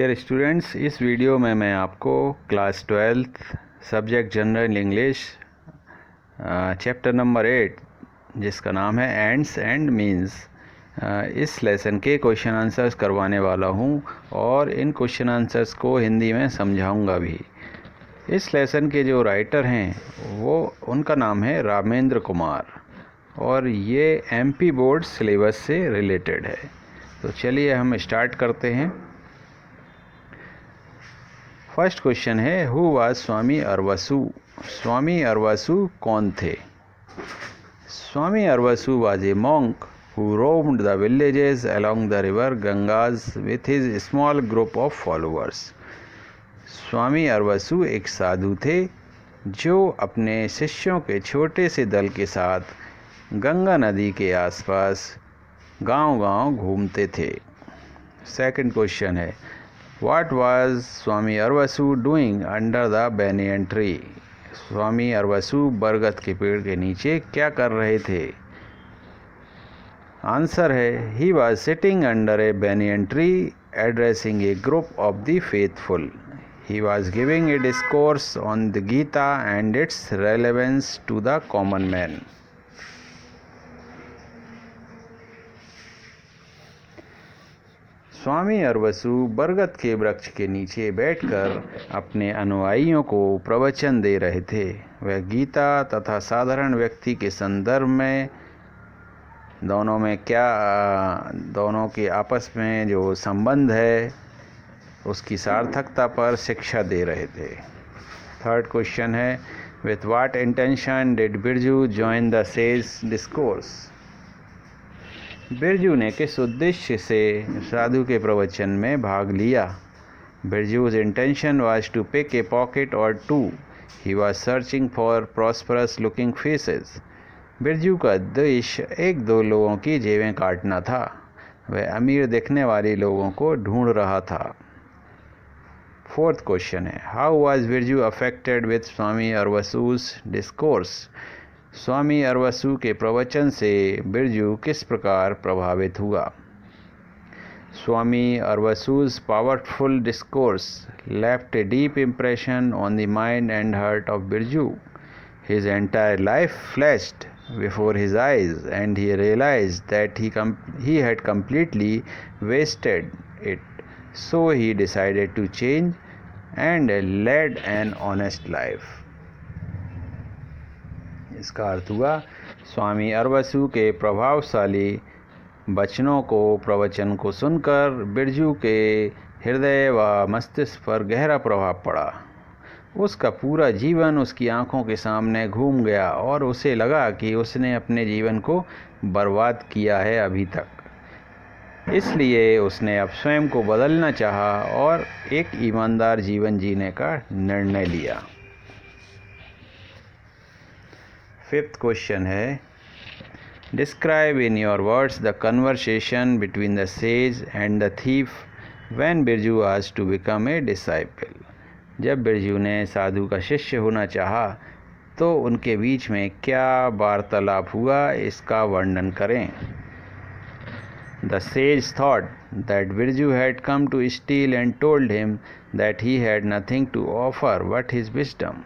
Dear students, इस video में मैं आपको class 12th subject general English chapter number 8 जिसका नाम है एंड्स एंड मीन्स, इस लेसन के क्वेश्चन आंसर्स करवाने वाला हूं और इन क्वेश्चन आंसर्स को हिंदी में समझाऊंगा भी। इस लेसन के जो राइटर हैं उनका नाम है रामेंद्र कुमार और ये एमपी बोर्ड सिलेबस से रिलेटेड है। तो चलिए हम स्टार्ट करते हैं। फर्स्ट क्वेश्चन है, हु वाज स्वामी अरवसु? स्वामी अरवसु कौन थे? Swami Aravasu was a monk who roamed the villages along the river Gangas with his small group of followers. स्वामी अरवसु एक साधु थे जो अपने शिष्यों के छोटे से दल के साथ गंगा नदी के आसपास गांव-गांव घूमते थे। सेकंड क्वेश्चन है, What was Swami Aravasu doing under the banyan tree? Swami Aravasu बरगद के पेड़ के नीचे क्या कर रहे थे? आंसर है, He was sitting under a banyan tree addressing a group of the faithful. He was giving a discourse on the Gita and its relevance to the common man. स्वामी अरवसु बरगद के वृक्ष के नीचे बैठकर अपने अनुयायियों को प्रवचन दे रहे थे। वह गीता तथा साधारण व्यक्ति के संदर्भ में दोनों के आपस में जो संबंध है उसकी सार्थकता पर शिक्षा दे रहे थे। थर्ड क्वेश्चन है, with what intention did Birju join the sage discourse? Birju ने किस उद्देश्य से साधु के प्रवचन में भाग लिया? बिरजू's intention was to pick a pocket or two. He was searching for prosperous looking faces. Birju का उद्देश्य एक दो लोगों की जेबें काटना था। वह अमीर दिखने वाले लोगों को ढूंढ रहा था। फोर्थ क्वेश्चन है, How was Birju affected with Swami Aravasu's discourse? Swami Aravasu के प्रवचन से बिरजू किस प्रकार प्रभावित हुआ? स्वामी अरवसु's powerful discourse left a deep impression on the mind and heart of Birju. His entire life flashed before his eyes and he realized that he had completely wasted it. So he decided to change and led an honest life. इसका अर्थ हुआ, स्वामी अरवसु के प्रभावशाली प्रवचन को सुनकर बिरजू के हृदय व मस्तिष्क पर गहरा प्रभाव पड़ा। उसका पूरा जीवन उसकी आंखों के सामने घूम गया और उसे लगा कि उसने अपने जीवन को बर्बाद किया है अभी तक। इसलिए उसने अब स्वयं को बदलना चाहा और एक ईमानदार जीवन जीने का निर्णय लिया। फिफ्थ क्वेश्चन है, describe in your words the conversation between the sage and the thief when Birju asked to become a disciple. जब बिरजू ने साधु का शिष्य होना चाहा तो उनके बीच में क्या वार्तालाप हुआ, इसका वर्णन करें। The sage thought that Birju had come to steal and told him that he had nothing to offer but his wisdom.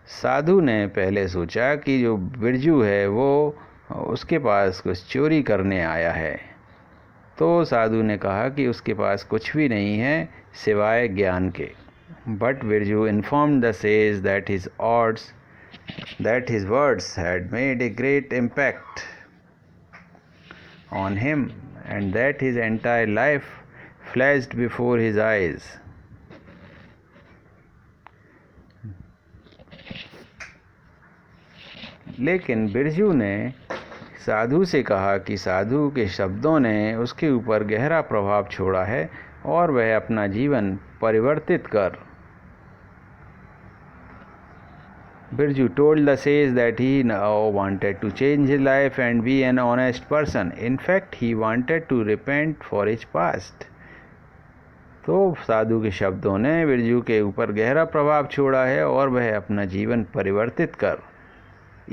साधु ने पहले सोचा कि जो बिरजू है वो उसके पास कुछ चोरी करने आया है, तो साधु ने कहा कि उसके पास कुछ भी नहीं है सिवाय ज्ञान के। But Birju informed the sage that his words had made a great impact on him and that his entire life flashed before his eyes. लेकिन बिरजू ने साधु से कहा कि साधु के शब्दों ने उसके ऊपर गहरा प्रभाव छोड़ा है और वह अपना जीवन परिवर्तित कर। Birju told the sage that he now wanted to change his life and be an honest person. In fact, he wanted to repent for his past. तो साधु के शब्दों ने बिरजू के ऊपर गहरा प्रभाव छोड़ा है और वह अपना जीवन परिवर्तित कर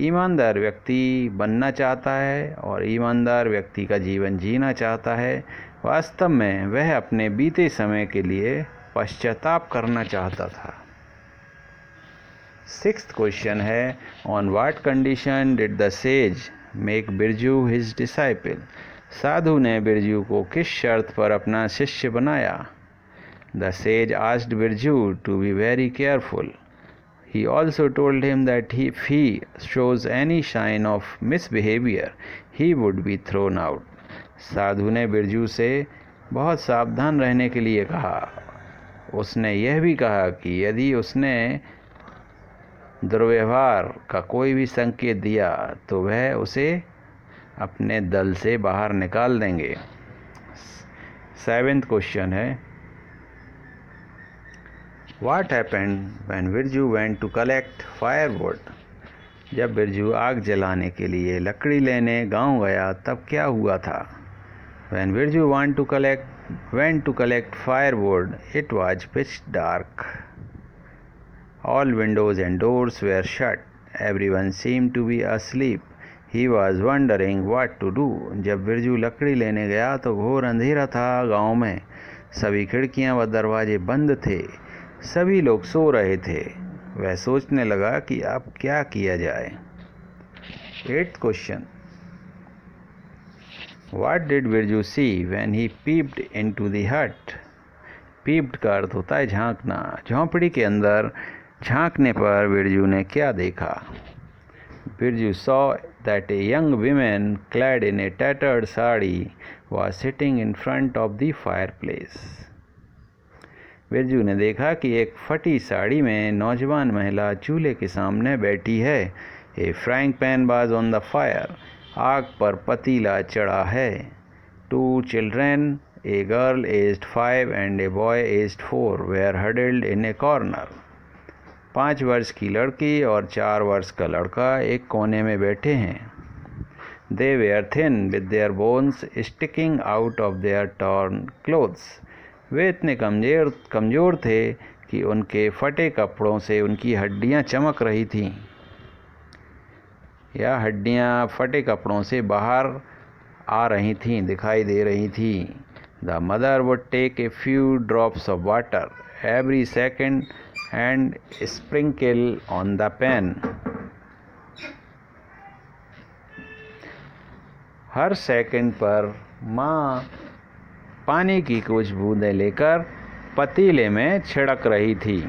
ईमानदार व्यक्ति बनना चाहता है और ईमानदार व्यक्ति का जीवन जीना चाहता है। वास्तव में वह अपने बीते समय के लिए पश्चाताप करना चाहता था। 6th क्वेश्चन है, on what condition did the sage make Birju his disciple? साधु ने बिरजू को किस शर्त पर अपना शिष्य बनाया? The sage asked Birju to be very careful. He also told him that if he shows any sign of misbehavior, he would be thrown out. साधु ने बिरजू से बहुत सावधान रहने के लिए कहा। उसने यह भी कहा कि यदि उसने दुर्व्यवहार का कोई भी संकेत दिया तो वह उसे अपने दल से बाहर निकाल देंगे। 7th क्वेश्चन है, What happened when Birju went to collect firewood? जब बिरजू आग जलाने के लिए लकड़ी लेने गांव गया तब क्या हुआ था? When Birju went to collect firewood, it was pitch dark. All windows and doors were shut. Everyone seemed to be asleep. He was wondering what to do. जब बिरजू लकड़ी लेने गया तो घोर अंधेरा था गांव में। सभी खिड़कियां व दरवाजे बंद थे। सभी लोग सो रहे थे। वह सोचने लगा कि अब क्या किया जाए। 8th question, What did Birju see when he peeped into the hut? Peeped का अर्थ होता है झांकना। झोंपड़ी के अंदर झांकने पर बिरजू ने क्या देखा? Birju saw that a young woman clad in a tattered sari was sitting in front of the fireplace. Birju ने देखा कि एक फटी साड़ी में नौजवान महिला चूल्हे के सामने बैठी है। A frying pan was on the fire. आग पर पतीला चढ़ा है। 2 children, a girl aged 5 and a boy aged 4, were huddled in a corner. 5 वर्ष की लड़की और 4 वर्ष का लड़का एक कोने में बैठे हैं। They were thin with their bones sticking out of their torn clothes. वे इतने कमज़ोर थे कि उनके फटे कपड़ों से उनकी हड्डियां चमक रही थीं या हड्डियां फटे कपड़ों से बाहर आ रही थीं, दिखाई दे रही थीं। The mother would take a few drops of water every second and sprinkle on the pan. Her second पर माँ पानी की कुछ बूंदें लेकर पतीले में छिड़क रही थी।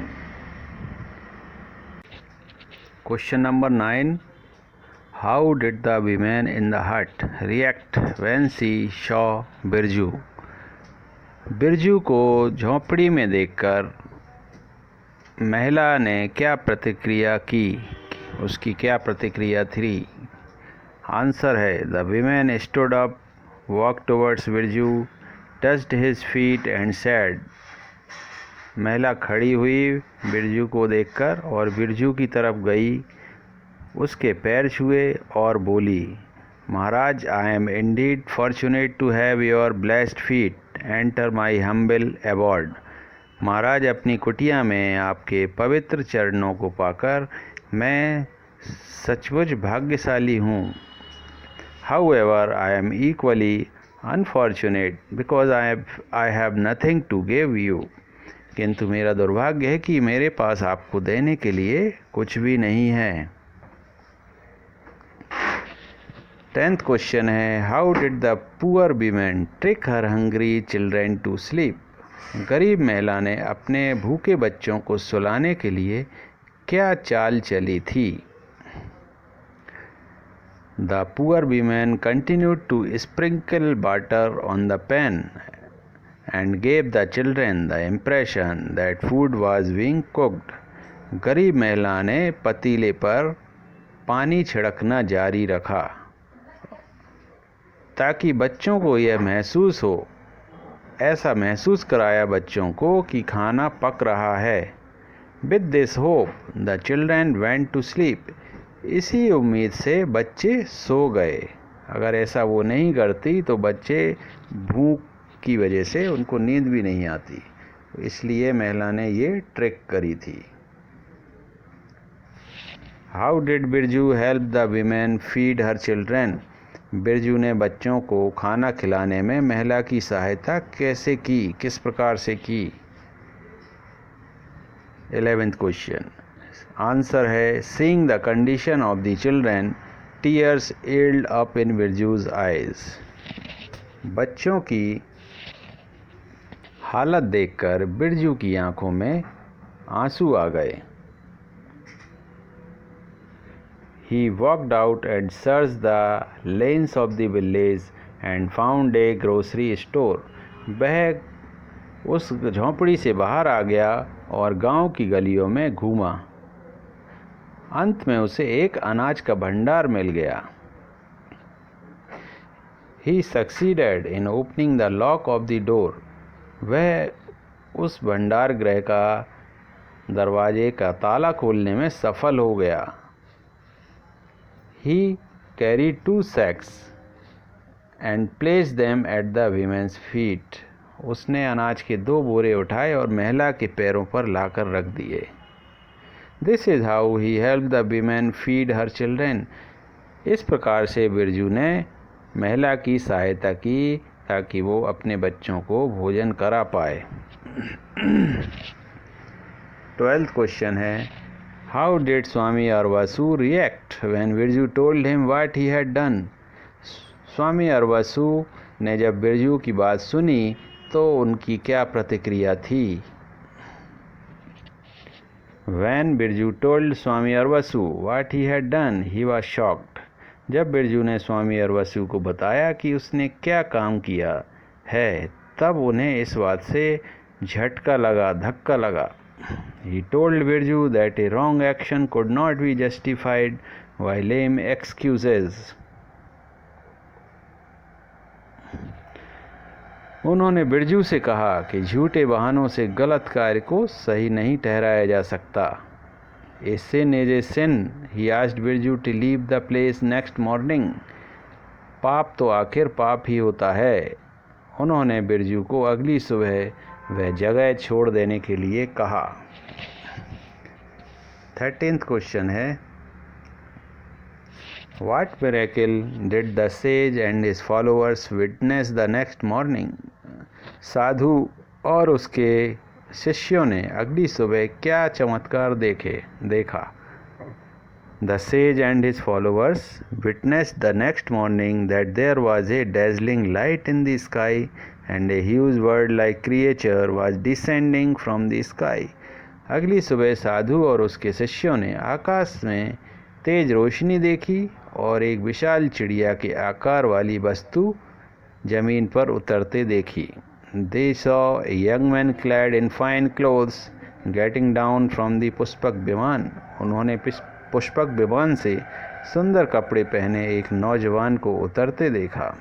Question number 9, How did the women in the hut react when she saw Birju? Birju को झोंपड़ी में देखकर महिला ने क्या प्रतिक्रिया की? उसकी क्या प्रतिक्रिया थी? आंसर है, The women stood up, walked towards Birju, touched his feet and said. महिला खड़ी हुई बिरजू को देखकर और बिरजू की तरफ गई, उसके पैर छुए और बोली, महाराज, I am indeed fortunate to have your blessed feet enter my humble abode. महाराज, अपनी कुटिया में आपके पवित्र चरणों को पाकर मैं सचमुच भाग्यशाली हूँ। However, I am equally unfortunate because I have nothing to give you. किंतु मेरा दुर्भाग्य है कि मेरे पास आपको देने के लिए कुछ भी नहीं है। 10th क्वेश्चन है, How did the poor woman trick her hungry children to sleep? गरीब महिला ने अपने भूखे बच्चों को सुलाने के लिए क्या चाल चली थी? The poor woman continued to sprinkle butter on the pan and gave the children the impression that food was being cooked. गरीब महिला ने पतीले पर पानी छिड़कना जारी रखा ताकि बच्चों को यह महसूस हो, ऐसा महसूस कराया बच्चों को कि खाना पक रहा है। With this hope, the children went to sleep. इसी उम्मीद से बच्चे सो गए। अगर ऐसा वो नहीं करती तो बच्चे भूख की वजह से उनको नींद भी नहीं आती, इसलिए महिला ने ये ट्रिक करी थी। How did Birju help the women feed her children? Birju ने बच्चों को खाना खिलाने में महिला की सहायता कैसे की, किस प्रकार से की? 11th क्वेश्चन, आंसर है seeing the condition of the children tears welled up in Birju's eyes. बच्चों की हालत देखकर बिरजू की आंखों में आंसू आ गए। He walked out and searched the lanes of the village and found a grocery store. वह उस झोंपड़ी से बाहर आ गया और गांव की गलियों में घूमा। अंत में उसे एक अनाज का भंडार मिल गया। He succeeded in opening the lock of the door. वह उस भंडार गृह का दरवाजे का ताला खोलने में सफल हो गया। He carried 2 sacks and placed them at the women's feet. उसने अनाज के 2 बोरे उठाए और महिला के पैरों पर लाकर रख दिए। This is how he helped the women feed her children. इस प्रकार से बिरजू ने महिला की सहायता की ताकि वो अपने बच्चों को भोजन करा पाए। 12th क्वेश्चन है, How did Swami Arvasu react when Birju told him what he had done? स्वामी अरवासु ने जब बिरजू की बात सुनी तो उनकी क्या प्रतिक्रिया थी? When Birju told Swami Arvasu what he had done, he was shocked. जब बिरजू ने स्वामी अरवासु को बताया कि उसने क्या काम किया है, तब उन्हें इस बात से झटका लगा, धक्का लगा। He told Birju that a wrong action could not be justified by lame excuses. उन्होंने बिरजू से कहा कि झूठे बहानों से गलत कार्य को सही नहीं ठहराया जा सकता। A sin is a sin. He asked Birju to leave the place next morning. पाप तो आखिर पाप ही होता है। उन्होंने बिरजू को अगली सुबह वह जगह छोड़ देने के लिए कहा। 13th क्वेश्चन है, What miracle did the sage and his followers witness the next morning? साधु और उसके शिष्यों ने अगली सुबह क्या चमत्कार देखा? The sage and his followers witnessed the next morning that there was a dazzling light in the sky and a huge bird-like creature was descending from the sky. अगली सुबह साधु और उसके शिष्यों ने आकाश में तेज रोशनी देखी और एक विशाल चिड़िया के आकार वाली वस्तु जमीन पर उतरते देखी। They saw a young man clad in fine clothes getting down from the Pushpak विमान. उन्होंने पुष्पक विमान से सुंदर कपड़े पहने एक नौजवान को उतरते देखा।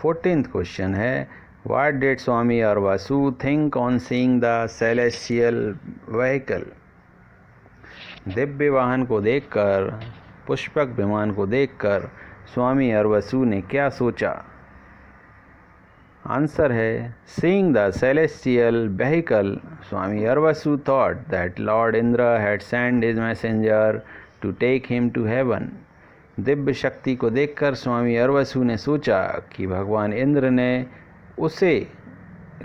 14th क्वेश्चन है, What did Swami Arvasu think on seeing the celestial vehicle? Divya वाहन को देखकर, पुष्पक विमान को देखकर स्वामी अरवसु ने क्या सोचा? आंसर है, Seeing the celestial vehicle, Swami Arvasu thought that Lord Indra had sent his messenger to take him to heaven. Divya शक्ति को देखकर स्वामी अरवसु ने सोचा कि भगवान इंद्र ने उसे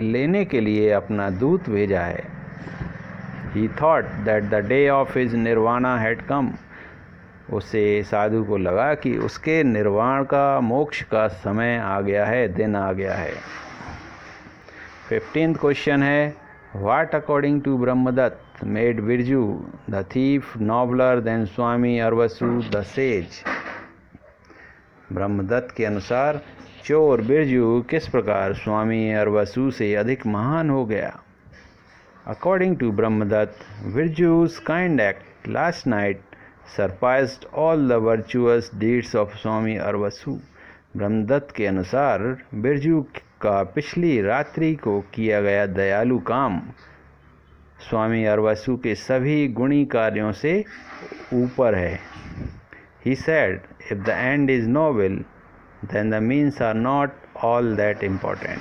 लेने के लिए अपना दूत भेजा है। He thought that the day of his nirvana had come. उसे साधु को लगा कि उसके निर्वाण का, मोक्ष का समय आ गया है, दिन आ गया है। 15th क्वेश्चन है, What according to Brahmadatta made Birju the thief nobler than Swami Arvasu the sage? Brahmadatta के अनुसार चोर बिरजू किस प्रकार स्वामी अरवसु से अधिक महान हो गया? According to Brahmadatta, Birju's kind act last night surpassed all the virtuous deeds of Swami Arvasu. Brahmadatta के अनुसार बिरजू का पिछली रात्रि को किया गया दयालु काम स्वामी अरवसु के सभी गुणी कार्यों से ऊपर है। He said, if the end is noble, then the means are not all that important.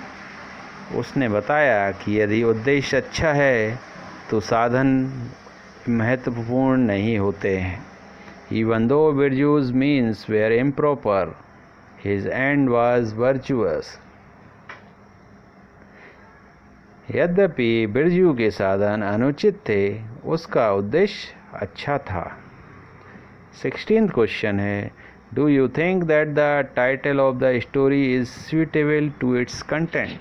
उसने बताया कि यदि उद्देश्य अच्छा है तो साधन महत्वपूर्ण नहीं होते हैं। Even though Birju's means were improper, his end was virtuous. यद्यपि बिरजू के साधन अनुचित थे, उसका उद्देश्य अच्छा था। 16th क्वेश्चन है, do you think that the title of the story is suitable to its content?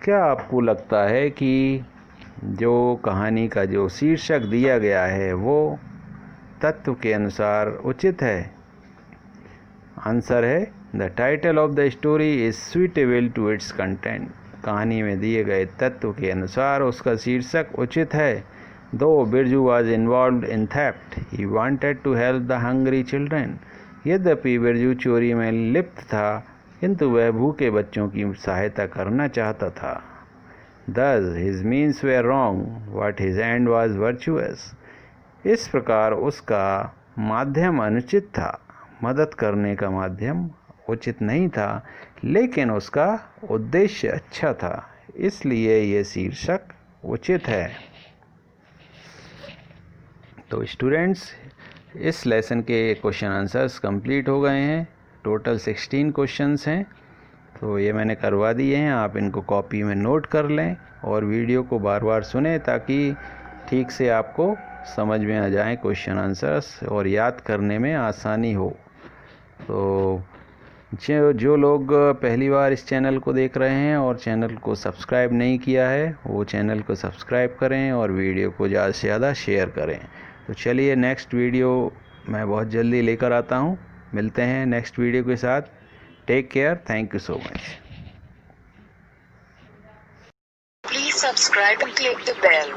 क्या आपको लगता है कि जो कहानी का जो शीर्षक दिया गया है वो तत्व के अनुसार उचित है? आंसर है, the title of the story is suitable to its content. कहानी में दिए गए तत्व के अनुसार उसका शीर्षक उचित है। Though Birju was involve in theft, he wanted to help the hungry children. यद्यपि बिरजू चोरी में लिप्त था, किंतु वह भूखे बच्चों की सहायता करना चाहता था। Thus his means were wrong, but his end was virtuous. इस प्रकार उसका माध्यम अनुचित था, मदद करने का माध्यम उचित नहीं था, लेकिन उसका उद्देश्य अच्छा था, इसलिए यह शीर्षक उचित है। तो स्टूडेंट्स, इस लेसन के क्वेश्चन आंसर्स कंप्लीट हो गए हैं। टोटल 16 क्वेश्चंस हैं, तो ये मैंने करवा दिए हैं। आप इनको कॉपी में नोट कर लें और वीडियो को बार बार सुने ताकि ठीक से आपको समझ में आ जाए क्वेश्चन आंसर्स और याद करने में आसानी हो। तो जो लोग पहली बार इस चैनल को देख रहे हैं और चैनल को सब्सक्राइब नहीं किया है, वो चैनल को सब्सक्राइब करें और वीडियो को ज़्यादा से ज़्यादा शेयर करें। तो चलिए, नेक्स्ट वीडियो मैं बहुत जल्दी लेकर आता हूँ। मिलते हैं नेक्स्ट वीडियो के साथ। Take care, thank you so much. Please subscribe and click the bell.